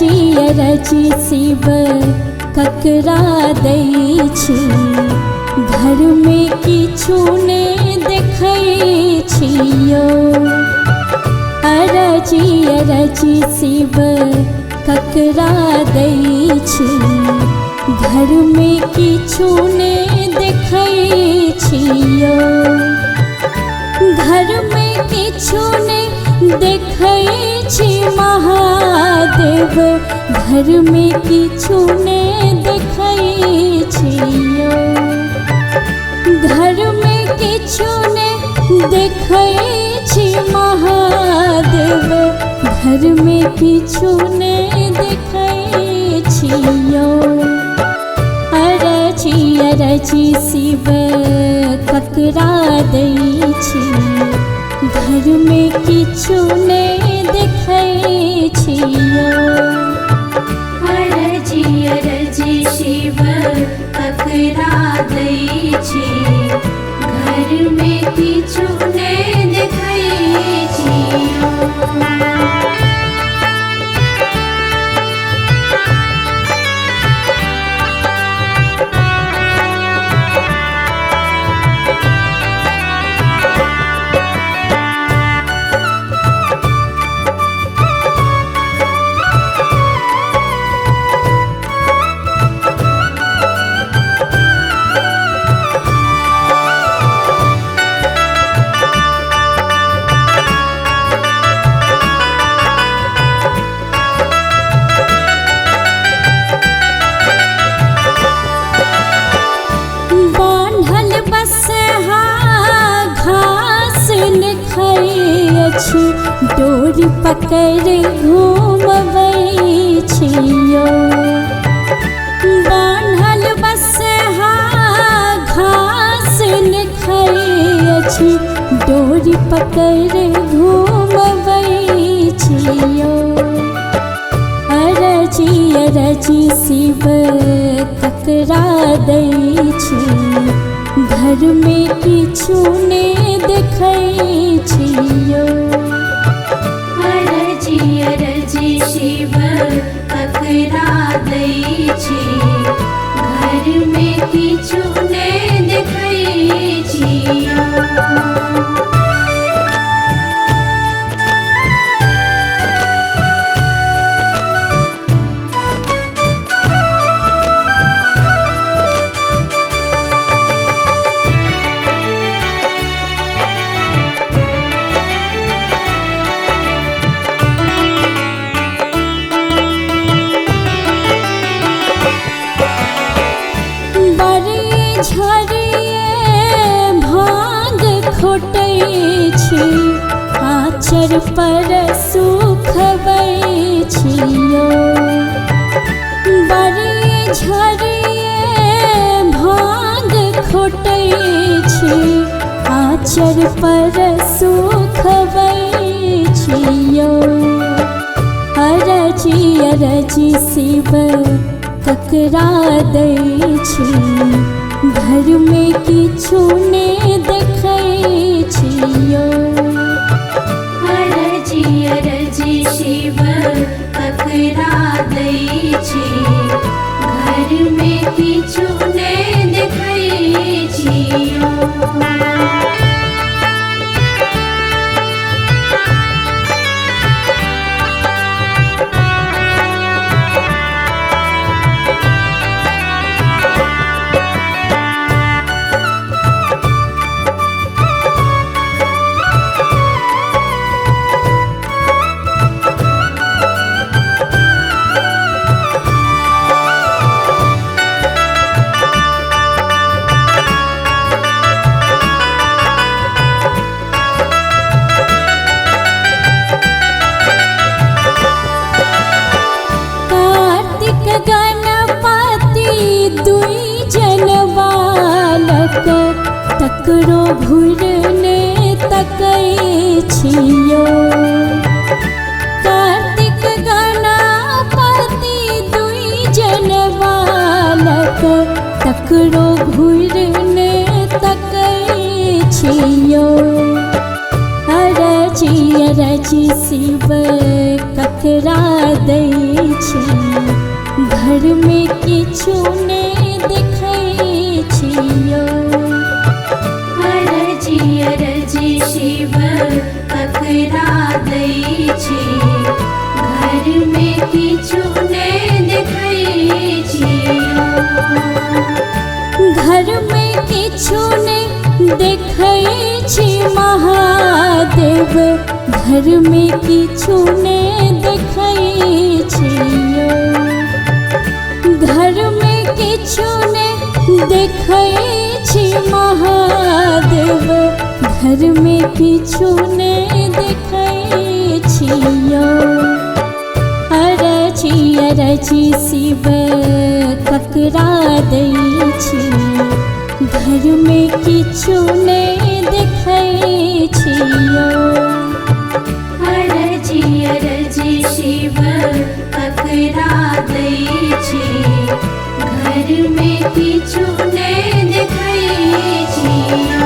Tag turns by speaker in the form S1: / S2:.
S1: अरज शिव ककरा दै छी, घर में किछु ने देखै छियो। अरज अरज शिव ककरा दै छी, घर में किछु ने देखै छियो। घर में किछु ने देखै छी महादेव, घर में किछु ने देखै छियो। घर में किछु ने देखै छी महादेव, घर में किछु ने देखै छियो। अरज अरज शिव ककरा दै छी, घर में किछु ने देखै छियो।
S2: अरज अरज शिव ककरा दै छी, घर में किछु ने देखै छियो।
S1: डोर पकड़ घूमबै छियो। बान्हल बसहा घास खाइ अछि, डोर पकड़ घूमबै छियो। अरज अरज शिव ककरा दै छी, घर में किछु ने देखै छियो।
S2: अरज अरज शिव ककरा दै छी, घर में किछु ने देखै छियो।
S1: झरिए भांग खोटै छी, आचर पर सुखबै छियो। बड़ी झरिए भांग खोटै छी, आचर पर सुखबै छियो। अरज अरज शिव ककरा दै छी, घर में किछु ने देखै छियो।
S2: अरज अरज शिव ककरा दै छी, घर में किछु ने देखै छियो।
S1: तकरो घूरने तकै छियो। कार्तिक गणपति दुई जन बालक, तकरो घूरने तकै छियो। अरज अरज शिव ककरा दै छी, घर में किछु ने देखै छियो।
S2: अरज अरज शिव ककरा दै छी, घर में किछु ने देखै छियो।
S1: घर में किछु ने देखै छी महादेव, घर में किछु ने देखै छियो। घर में किछु ने देखै छी महादेव, घर में किछु ने देखै छियो। अरज अरज शिव ककरा दै छी, घर में किछु ने देखै छियो।
S2: अरज अरज शिव ककरा दै छी, घर में किछु ने देखै छियो।